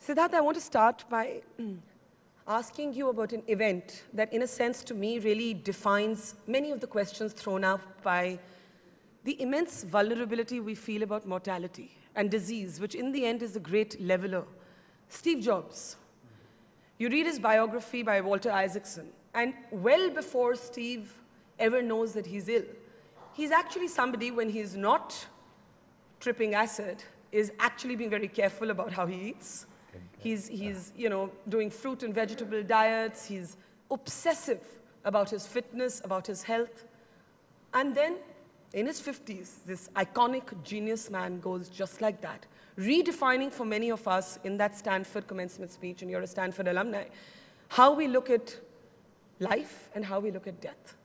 Siddhartha, I want to start by asking you about an event that, in a sense, to me, really defines many of the questions thrown up by the immense vulnerability we feel about mortality and disease, which in the end is the great leveler. Steve Jobs. You read his biography by Walter Isaacson, and well before Steve ever knows that he's ill, he's actually somebody, when he's not tripping acid, is actually being very careful about how he eats. He's doing fruit and vegetable diets. He's obsessive about his fitness, about his health. And then, in his 50s, this iconic genius man goes just like that, redefining for many of us in that Stanford commencement speech, and you're a Stanford alumni, how we look at life and how we look at death.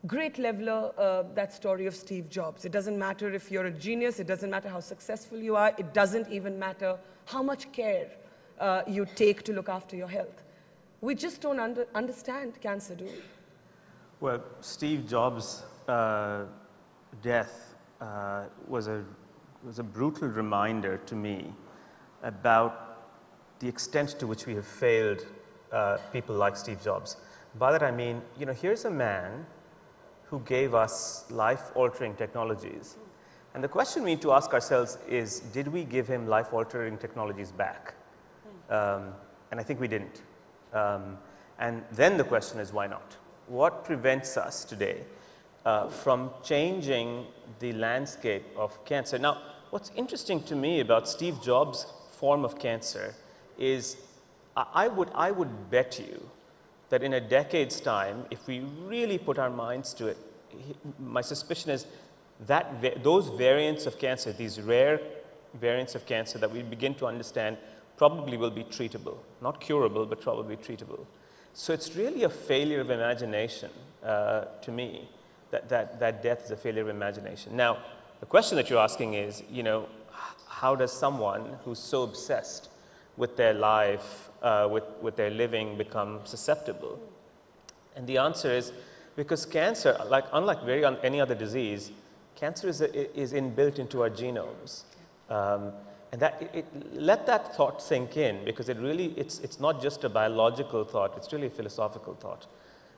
Great leveler, that story of Steve Jobs. It doesn't matter if you're a genius. It doesn't matter how successful you are. It doesn't even matter how much care you take to look after your health. We just don't understand cancer, do we? Well, Steve Jobs' death was a brutal reminder to me about the extent to which we have failed people like Steve Jobs. By that I mean, here's a man who gave us life-altering technologies. And the question we need to ask ourselves is, did we give him life-altering technologies back? And I think we didn't. And then the question is, why not? What prevents us today from changing the landscape of cancer? Now, what's interesting to me about Steve Jobs' form of cancer is I would bet you that in a decade's time, if we really put our minds to it, my suspicion is that those variants of cancer, these rare variants of cancer that we begin to understand, probably will be treatable. Not curable, but probably treatable. So it's really a failure of imagination to me, that death is a failure of imagination. Now, the question that you're asking is, how does someone who's so obsessed with their life, with their living, become susceptible? And the answer is because cancer, unlike any other disease, cancer is inbuilt into our genomes. And let that thought sink in, because it's not just a biological thought, it's really a philosophical thought.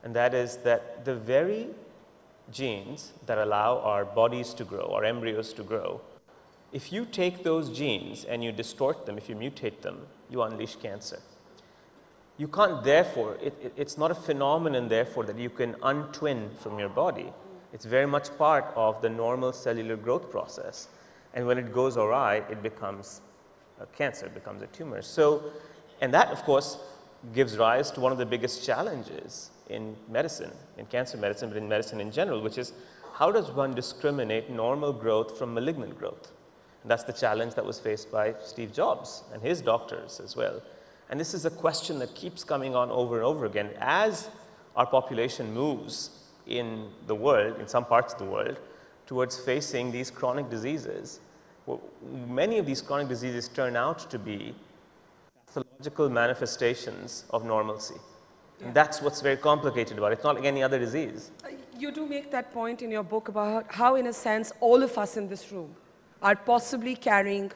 And that is that the very genes that allow our bodies to grow, our embryos to grow, if you take those genes and you distort them, if you mutate them, you unleash cancer. You can't therefore, it's not a phenomenon therefore that you can untwin from your body. It's very much part of the normal cellular growth process. And when it goes awry, it becomes a cancer, it becomes a tumor. So, and that of course gives rise to one of the biggest challenges in medicine, in cancer medicine, but in medicine in general, which is how does one discriminate normal growth from malignant growth? And that's the challenge that was faced by Steve Jobs and his doctors as well. And this is a question that keeps coming on over and over again. As our population moves in the world, in some parts of the world, towards facing these chronic diseases, many of these chronic diseases turn out to be pathological manifestations of normalcy. Yeah. And that's what's very complicated about it. It's not like any other disease. You do make that point in your book about how, in a sense, all of us in this room are possibly carrying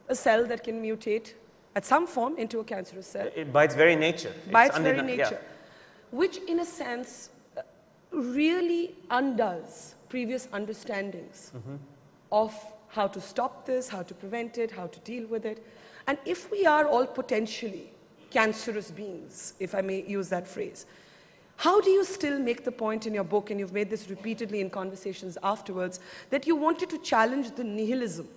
a cell that can mutate at some form into a cancerous cell. By its very nature. By its very nature. Yeah. Which, in a sense, really undoes previous understandings of how to stop this, how to prevent it, how to deal with it. And if we are all potentially cancerous beings, if I may use that phrase, how do you still make the point in your book, and you've made this repeatedly in conversations afterwards, that you wanted to challenge the nihilism,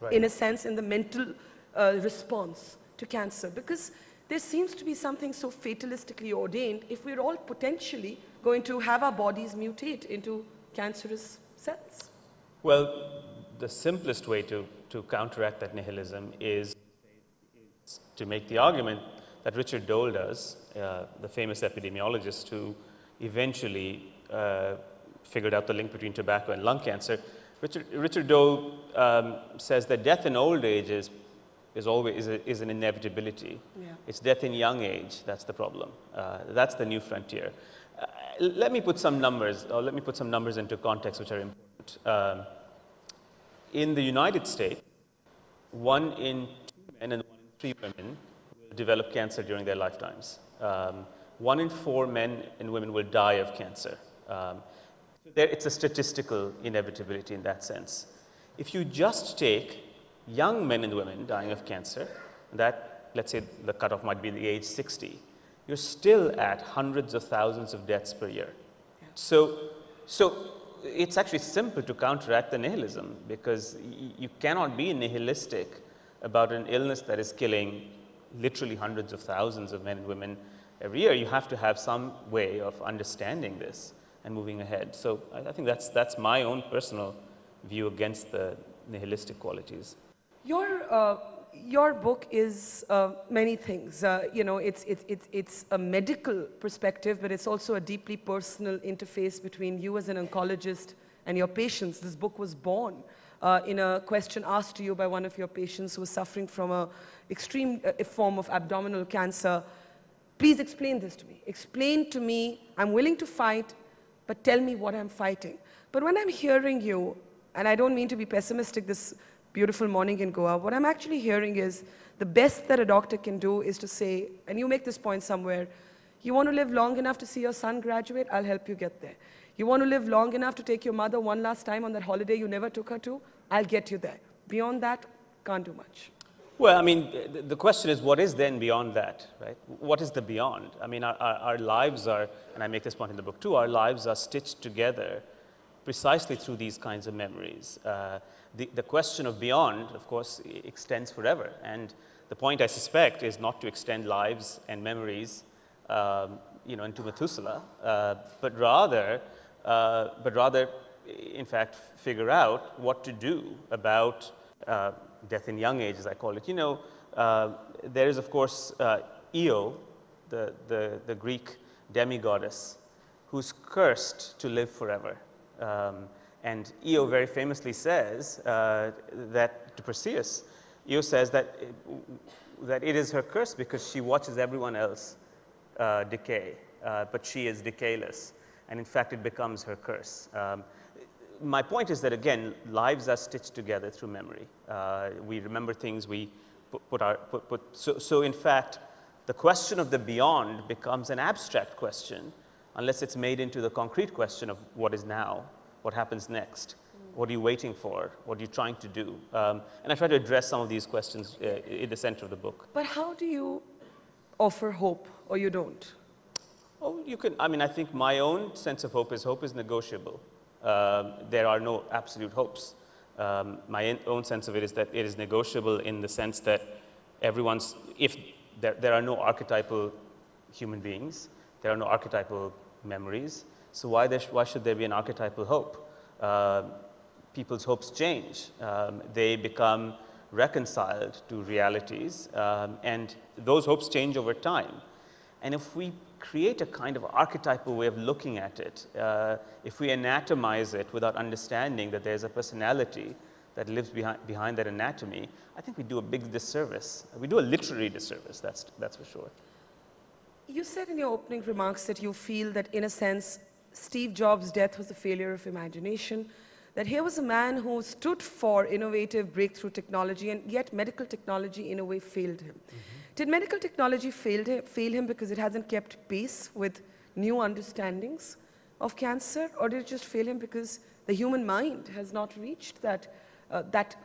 right, in a sense, in the mental response to cancer? Because there seems to be something so fatalistically ordained if we're all potentially going to have our bodies mutate into cancerous cells. Well, the simplest way to counteract that nihilism is to make the argument that Richard Dole does, the famous epidemiologist who eventually figured out the link between tobacco and lung cancer. Richard Dole says that death in old age is an inevitability. Yeah. It's death in young age that's the problem. That's the new frontier. Let me put some numbers into context which are important. In the United States, 1 in 2 men and 1 in 3 women will develop cancer during their lifetimes. 1 in 4 men and women will die of cancer. It's a statistical inevitability in that sense. If you just take young men and women dying of cancer, that, let's say the cutoff might be the age 60, you're still at hundreds of thousands of deaths per year. Yeah. So it's actually simple to counteract the nihilism, because you cannot be nihilistic about an illness that is killing literally hundreds of thousands of men and women every year. You have to have some way of understanding this and moving ahead. So I think that's my own personal view against the nihilistic qualities. Your book is many things. You know, it's a medical perspective, but it's also a deeply personal interface between you as an oncologist and your patients. This book was born in a question asked to you by one of your patients who was suffering from an extreme form of abdominal cancer. Please explain this to me. Explain to me, I'm willing to fight, but tell me what I'm fighting. But when I'm hearing you, and I don't mean to be pessimistic this beautiful morning in Goa, what I'm actually hearing is the best that a doctor can do is to say, and you make this point somewhere, you want to live long enough to see your son graduate, I'll help you get there. You want to live long enough to take your mother one last time on that holiday you never took her to, I'll get you there. Beyond that, can't do much. Well, I mean, the question is, what is then beyond that, right? What is the beyond? I mean, our lives are, and I make this point in the book too, our lives are stitched together precisely through these kinds of memories. The question of beyond, of course, extends forever. And the point, I suspect, is not to extend lives and memories, you know, into Methuselah, but rather, in fact, figure out what to do about death in young age, as I call it. You know, there is, of course, Io, the Greek demigoddess, who's cursed to live forever. And Io very famously says that to Perseus, Io says that it is her curse because she watches everyone else decay, but she is decayless. And in fact, it becomes her curse. My point is that, again, lives are stitched together through memory. We remember things, we so in fact, the question of the beyond becomes an abstract question unless it's made into the concrete question of what is now, what happens next, what are you waiting for, what are you trying to do? And I try to address some of these questions in the center of the book. But how do you offer hope, or you don't? Oh, you can, I mean, I think my own sense of hope is negotiable. There are no absolute hopes. My own sense of it is that it is negotiable in the sense that if there are no archetypal human beings, there are no archetypal memories, so why should there be an archetypal hope? People's hopes change. They become reconciled to realities, and those hopes change over time. And if we create a kind of archetypal way of looking at it, if we anatomize it without understanding that there's a personality that lives behind that anatomy, I think we do a big disservice. We do a literary disservice, that's for sure. You said in your opening remarks that you feel that, in a sense, Steve Jobs' death was a failure of imagination, that here was a man who stood for innovative breakthrough technology, and yet medical technology in a way failed him. Did medical technology fail him because it hasn't kept pace with new understandings of cancer, or did it just fail him because the human mind has not reached that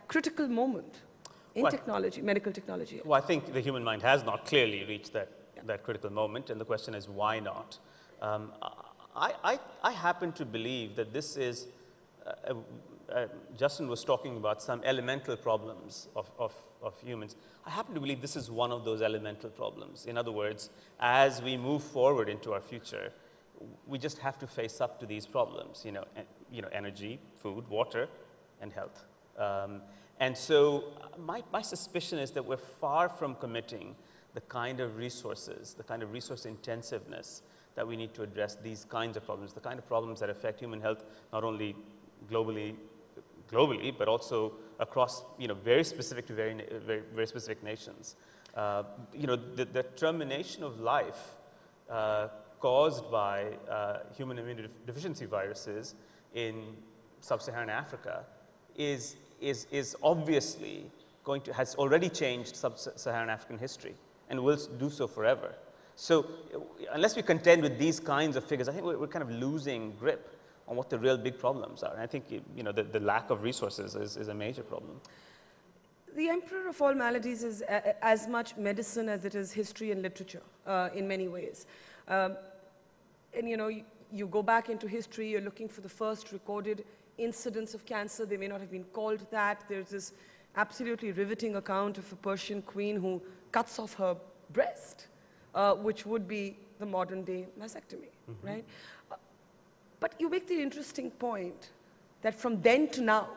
critical moment in technology, medical technology? Well, I think the human mind has not clearly reached that critical moment, and the question is, why not? I happen to believe that this is, Justin was talking about some elemental problems of humans. I happen to believe this is one of those elemental problems. In other words, as we move forward into our future, we just have to face up to these problems, you know, energy, food, water, and health. And so my suspicion is that we're far from committing the kind of resources, the kind of resource intensiveness that we need to address these kinds of problems, the kind of problems that affect human health not only globally, but also across, you know, very specific to very specific nations. You know, the termination of life caused by human immunodeficiency viruses in sub-Saharan Africa is obviously has already changed sub-Saharan African history and will do so forever. So unless we contend with these kinds of figures, I think we're kind of losing grip on what the real big problems are. And I think the lack of resources is a major problem. The emperor of all maladies is as much medicine as it is history and literature in many ways. And you go back into history, you're looking for the first recorded incidents of cancer. They may not have been called that. There's this absolutely riveting account of a Persian queen who cuts off her breast, which would be the modern day mastectomy, right? But you make the interesting point that from then to now,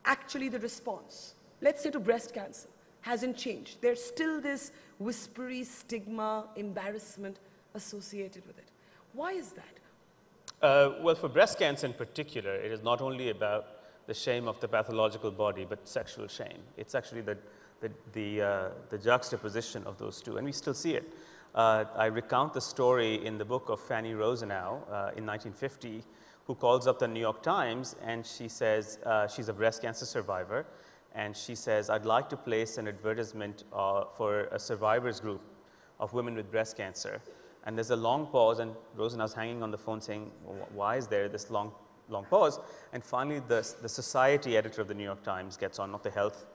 actually the response, let's say to breast cancer, hasn't changed. There's still this whispery stigma, embarrassment associated with it. Why is that? Well, for breast cancer in particular, it is not only about the shame of the pathological body, but sexual shame. It's actually the juxtaposition of those two, and we still see it. I recount the story in the book of Fanny Rosenau in 1950, who calls up the New York Times, and she says she's a breast cancer survivor, and she says, I'd like to place an advertisement for a survivors group of women with breast cancer. And there's a long pause, and Rosenau's hanging on the phone saying, well, why is there this long pause? And finally, the society editor of the New York Times gets on, not the health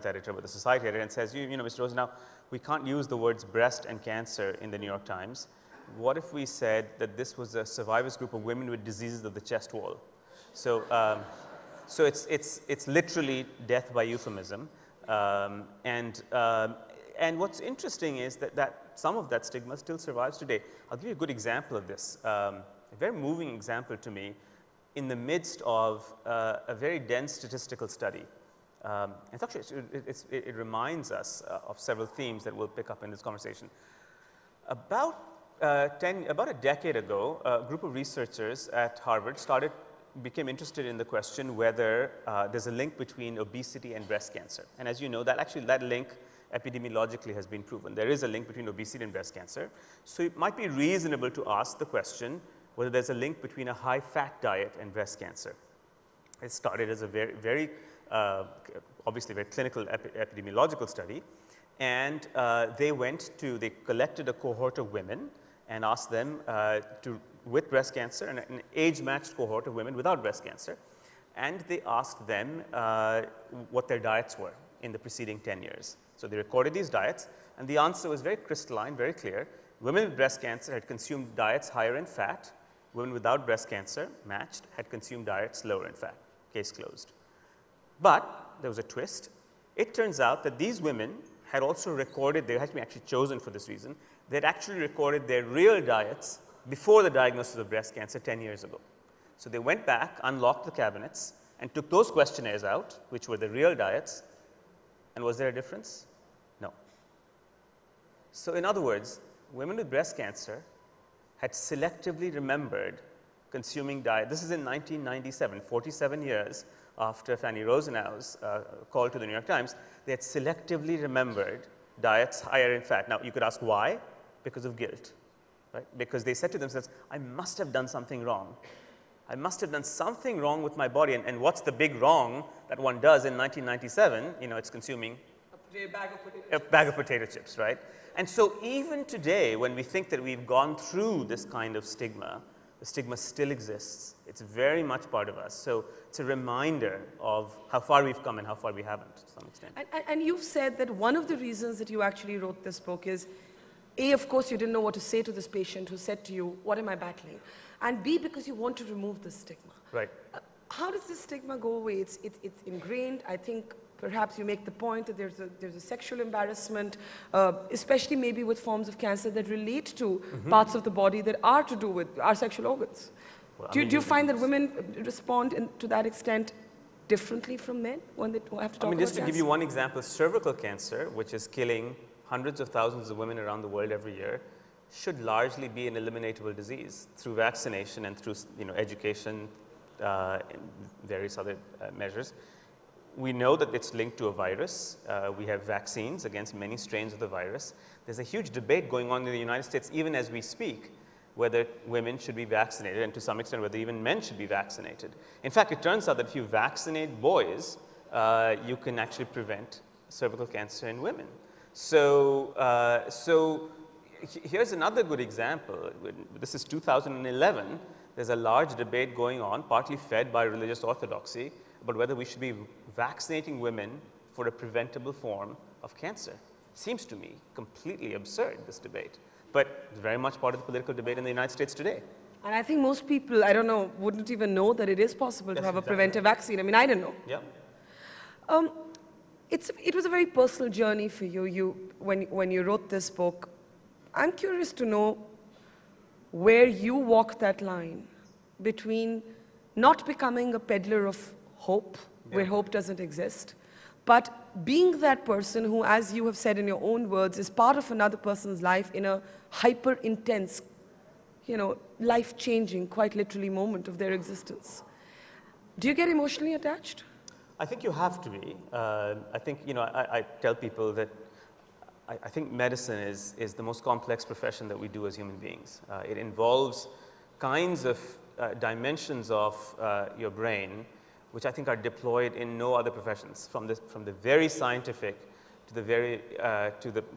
editor, but the society editor, and says, you know, Mr. Rosenau, we can't use the words breast and cancer in the New York Times. What if we said that this was a survivors group of women with diseases of the chest wall? So, so it's literally death by euphemism. And what's interesting is that some of that stigma still survives today. I'll give you a good example of this, a very moving example to me in the midst of a very dense statistical study. It's actually, it reminds us of several themes that we'll pick up in this conversation. About a decade ago, a group of researchers at Harvard became interested in the question whether there's a link between obesity and breast cancer. And as you know, that link epidemiologically has been proven. There is a link between obesity and breast cancer. So it might be reasonable to ask the question whether there's a link between a high-fat diet and breast cancer. It started as a very obviously very clinical epidemiological study. And they collected a cohort of women and asked them with breast cancer and an age-matched cohort of women without breast cancer. And they asked them what their diets were in the preceding 10 years. So they recorded these diets, and the answer was very crystalline, very clear. Women with breast cancer had consumed diets higher in fat. Women without breast cancer, matched, had consumed diets lower in fat. Case closed. But there was a twist. It turns out that these women had also recorded, they had been actually chosen for this reason, they had actually recorded their real diets before the diagnosis of breast cancer 10 years ago. So they went back, unlocked the cabinets, and took those questionnaires out, which were the real diets. And was there a difference? No. So in other words, women with breast cancer had selectively remembered consuming diet. This is in 1997, 47 years after Fanny Rosenau's call to the New York Times. They had selectively remembered diets higher in fat. Now, you could ask why? Because of guilt, right? Because they said to themselves, I must have done something wrong. I must have done something wrong with my body. And what's the big wrong that one does in 1997? You know, it's consuming a bag of potato chips, right? And so even today, when we think that we've gone through this kind of stigma, the stigma still exists. It's very much part of us. So it's a reminder of how far we've come and how far we haven't to some extent. And you've said that one of the reasons that you actually wrote this book is, A, of course, you didn't know what to say to this patient who said to you, what am I battling? And B, because you want to remove the stigma. Right. How does this stigma go away? It's ingrained. I think perhaps you make the point that there's a sexual embarrassment, especially maybe with forms of cancer that relate to parts of the body that are to do with our sexual organs. Well, do you find that women respond to that extent differently from men when they have to talk about cancer? Just to give you one example, cervical cancer, which is killing hundreds of thousands of women around the world every year, should largely be an eliminatable disease through vaccination and through education and various other measures. We know that it's linked to a virus. We have vaccines against many strains of the virus. There's a huge debate going on in the United States, even as we speak, whether women should be vaccinated and to some extent whether even men should be vaccinated. In fact, it turns out that if you vaccinate boys, you can actually prevent cervical cancer in women. So, here's another good example. This is 2011. There's a large debate going on, partly fed by religious orthodoxy, about whether we should be vaccinating women for a preventable form of cancer. Seems to me completely absurd, this debate, but it's very much part of the political debate in the United States today. And I think most people, I don't know, wouldn't even know that it is possible to have a preventive vaccine. I mean, I didn't know. Yeah. It was a very personal journey for you, when you wrote this book. I'm curious to know where you walked that line between not becoming a peddler of hope, where hope doesn't exist, but being that person who, as you have said in your own words, is part of another person's life in a hyper-intense, life-changing, quite literally moment of their existence. Do you get emotionally attached? I think you have to be. I think, I tell people that I think medicine is the most complex profession that we do as human beings. It involves kinds of dimensions of your brain which I think are deployed in no other professions, from the very scientific to the very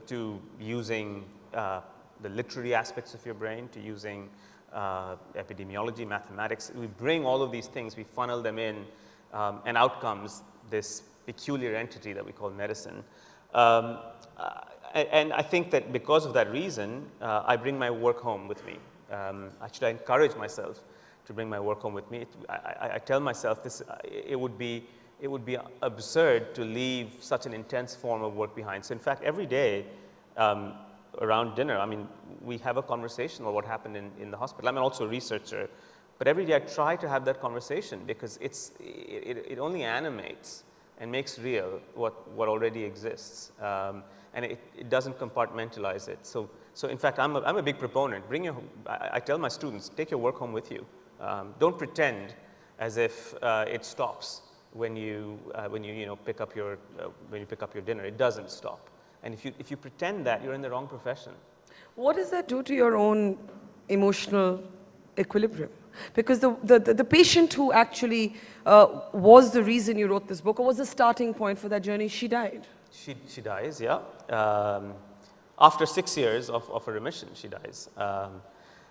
to using the literary aspects of your brain, to using epidemiology, mathematics. We bring all of these things, we funnel them in, and out comes this peculiar entity that we call medicine. And I think that because of that reason, I bring my work home with me. Actually, I encourage myself to bring my work home with me. I tell myself this: it would be absurd to leave such an intense form of work behind. So, in fact, every day around dinner, I mean, we have a conversation about what happened in the hospital. I'm also a researcher, but every day I try to have that conversation because it only animates and makes real what already exists. And it doesn't compartmentalize it. So in fact, I'm a big proponent. I tell my students, take your work home with you. Don't pretend as if it stops when you pick up your dinner. It doesn't stop. And if you pretend that, you're in the wrong profession. What does that do to your own emotional equilibrium? Because the patient who actually was the reason you wrote this book, or was the starting point for that journey, she died. She dies, yeah. After 6 years of a remission, she dies.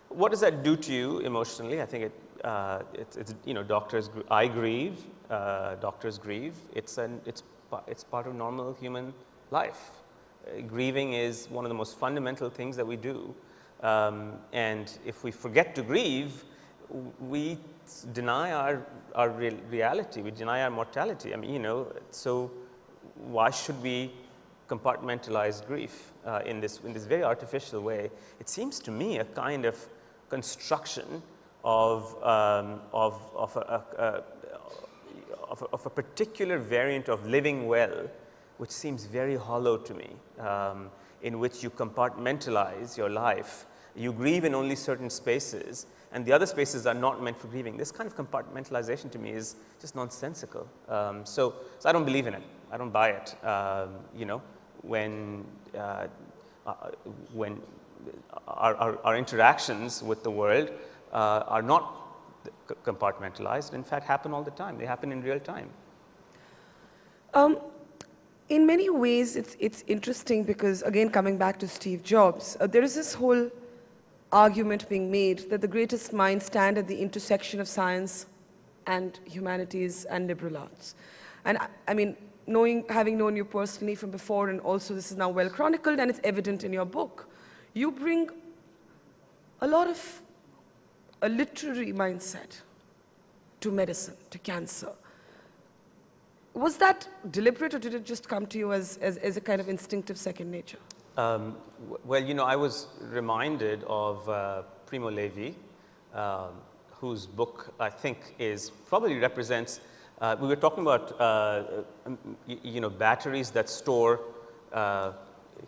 What does that do to you emotionally? I think it's doctors. I grieve. Doctors grieve. It's part of normal human life. Grieving is one of the most fundamental things that we do. And if we forget to grieve, we deny our reality. We deny our mortality. I mean, so. Why should we compartmentalize grief in this very artificial way? It seems to me a kind of construction of a particular variant of living well, which seems very hollow to me, in which you compartmentalize your life. You grieve in only certain spaces, and the other spaces are not meant for grieving. This kind of compartmentalization to me is just nonsensical. So I don't believe in it. I don't buy it. When our interactions with the world are not compartmentalized, in fact, happen all the time. They happen in real time. In many ways, it's interesting because, again, coming back to Steve Jobs, there is this whole argument being made that the greatest minds stand at the intersection of science and humanities and liberal arts. And I mean, having known you personally from before, and also this is now well chronicled and it's evident in your book, you bring a lot of a literary mindset to medicine, to cancer. Was that deliberate, or did it just come to you as a kind of instinctive second nature? Well, I was reminded of Primo Levi, whose book I think probably represents. We were talking about batteries that store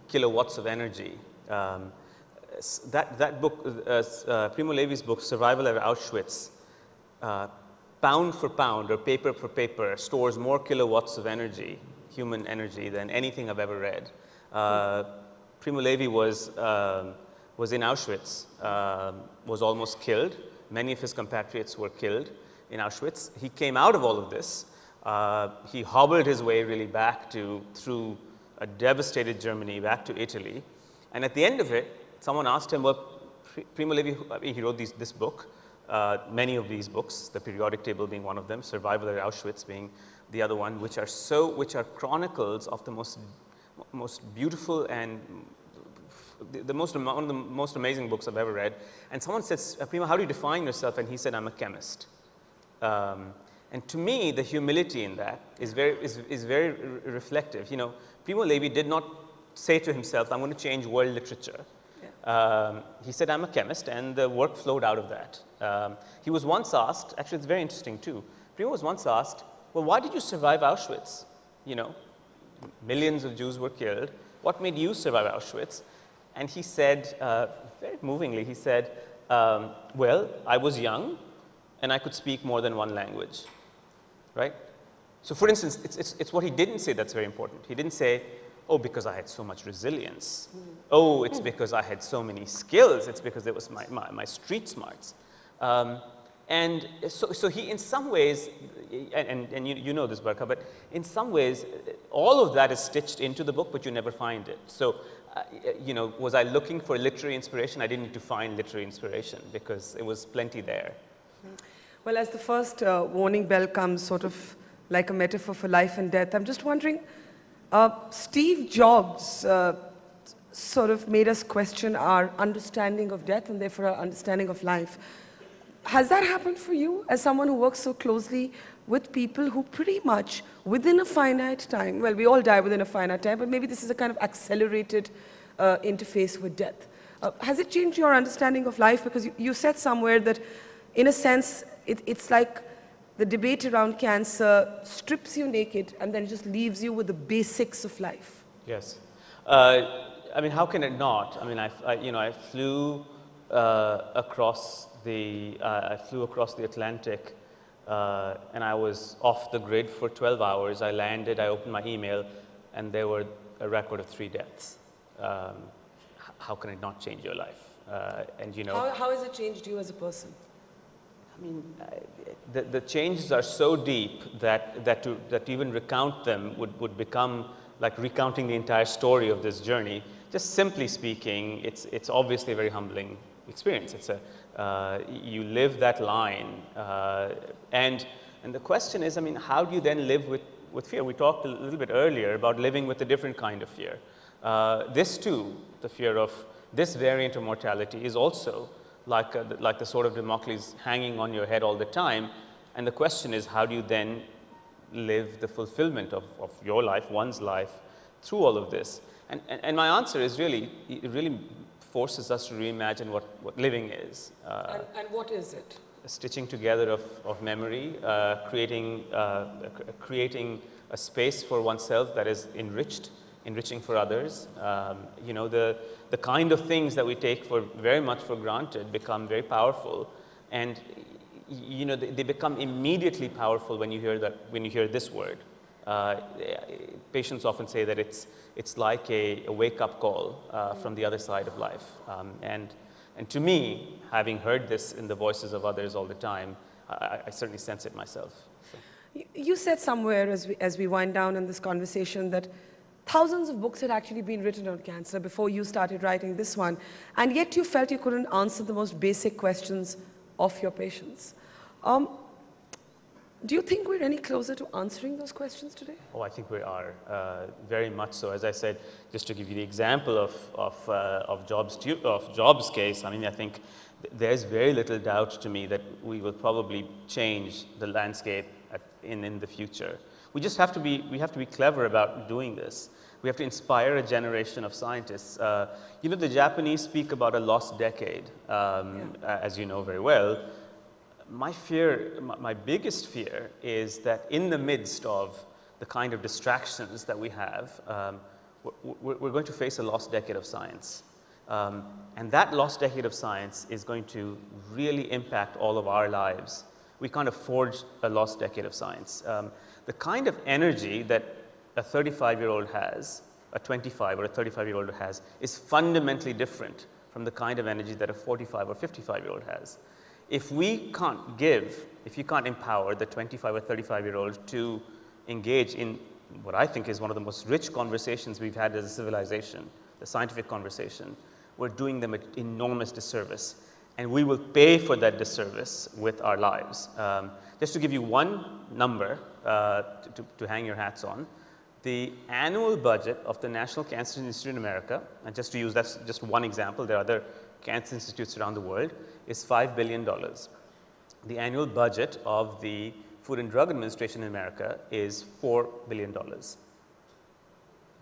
kilowatts of energy. That book, Primo Levi's book, Survival at Auschwitz, pound for pound or paper for paper, stores more kilowatts of energy, human energy, than anything I've ever read. Primo Levi was in Auschwitz, was almost killed. Many of his compatriots were killed in Auschwitz. He came out of all of this He hobbled his way really back through a devastated Germany, back to Italy. And at the end of it, someone asked him, well, Primo Levi, he wrote this book, many of these books, the periodic table being one of them, Survival at Auschwitz being the other one, which are chronicles of the most beautiful and one of the most amazing books I've ever read. And someone says, Primo, how do you define yourself? And he said, I'm a chemist. And to me, the humility in that is very reflective. You know, Primo Levi did not say to himself, I'm going to change world literature. Yeah. He said, I'm a chemist, and the work flowed out of that. He was once asked, actually it's very interesting too, Primo was once asked, well, why did you survive Auschwitz? You know, millions of Jews were killed. What made you survive Auschwitz? And he said, very movingly, he said, well, I was young, and I could speak more than one language, right? So for instance, it's what he didn't say that's very important. He didn't say, oh, because I had so much resilience. Oh, it's because I had so many skills. It's because it was my street smarts. And so he, in some ways, and you know this, Barkha, but in some ways, all of that is stitched into the book, but you never find it. So, you know, was I looking for literary inspiration? I didn't need to find literary inspiration because it was plenty there. Well, as the first warning bell comes, sort of like a metaphor for life and death, I'm just wondering, Steve Jobs sort of made us question our understanding of death and therefore our understanding of life. Has that happened for you as someone who works so closely with people who pretty much within a finite time, well, we all die within a finite time, but maybe this is a kind of accelerated interface with death. Has it changed your understanding of life? Because you said somewhere that in a sense, it's like the debate around cancer strips you naked and then just leaves you with the basics of life. Yes. I mean, how can it not? I mean, I flew across the Atlantic and I was off the grid for 12 hours. I landed, I opened my email, and there were a record of 3 deaths. How can it not change your life? And you know, how has it changed you as a person? I mean, the changes are so deep that to even recount them would become like recounting the entire story of this journey. Just simply speaking, it's obviously a very humbling experience. It's you live that line, and the question is, I mean, how do you then live with fear? We talked a little bit earlier about living with a different kind of fear. This too, the fear of this variant of mortality, is also like the sword of Damocles hanging on your head all the time. And the question is, how do you then live the fulfillment of your life, one's life, through all of this? And my answer is really, it really forces us to reimagine what living is. And what is it? A stitching together of memory, creating a space for oneself that is enriching for others. You know, the kind of things that we take very much for granted become very powerful, and you know, they become immediately powerful when you hear this word. Patients often say that it's like a wake-up call from the other side of life. And to me, having heard this in the voices of others all the time, I certainly sense it myself. So. You said somewhere as we wind down in this conversation that thousands of books had actually been written on cancer before you started writing this one, and yet you felt you couldn't answer the most basic questions of your patients. Do you think we're any closer to answering those questions today? Oh, I think we are, very much so. As I said, just to give you the example of Jobs' case, I mean, I think there's very little doubt to me that we will probably change the landscape in the future. We just have to be clever about doing this. We have to inspire a generation of scientists. You know, the Japanese speak about a lost decade, as you know very well. My biggest fear is that in the midst of the kind of distractions that we have, we're going to face a lost decade of science. And that lost decade of science is going to really impact all of our lives. We kind of forged a lost decade of science. The kind of energy that a 35-year-old has, a 25 or a 35-year-old has, is fundamentally different from the kind of energy that a 45 or 55-year-old has. If we can't give, if you can't empower the 25 or 35-year-old to engage in what I think is one of the most rich conversations we've had as a civilization, the scientific conversation, we're doing them an enormous disservice. And we will pay for that disservice with our lives. Just to give you one number to hang your hats on, the annual budget of the National Cancer Institute in America, and just to use that's just one example, there are other cancer institutes around the world, is $5 billion. The annual budget of the Food and Drug Administration in America is $4 billion.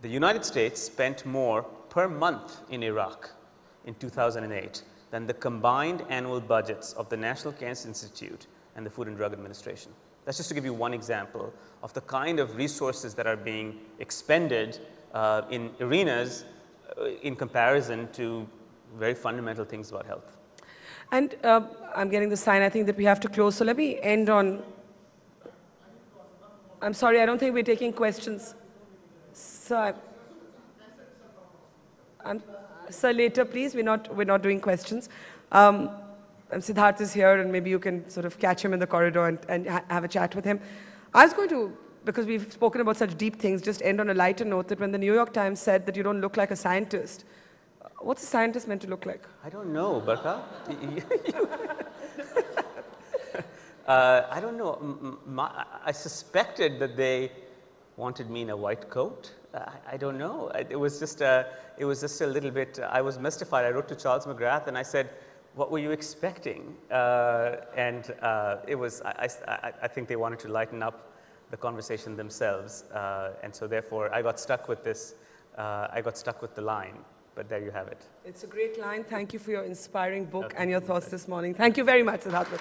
The United States spent more per month in Iraq in 2008 than the combined annual budgets of the National Cancer Institute and the Food and Drug Administration. That's just to give you one example of the kind of resources that are being expended in arenas in comparison to very fundamental things about health. And I'm getting the sign, I think, that we have to close. So let me end on, I'm sorry, I don't think we're taking questions. So, sir, later, please. We're not doing questions. Siddhartha is here, and maybe you can sort of catch him in the corridor and have a chat with him. I was going to, because we've spoken about such deep things, just end on a lighter note that when the New York Times said that you don't look like a scientist, what's a scientist meant to look like? I don't know, Barkha. I don't know. I suspected that they wanted me in a white coat. I don't know. It was just a little bit. I was mystified. I wrote to Charles McGrath and I said, "What were you expecting?" It was. I think they wanted to lighten up the conversation themselves, and so therefore I got stuck with this. I got stuck with the line. But there you have it. It's a great line. Thank you for your inspiring book and your thoughts this morning. Thank you very much, Siddhartha.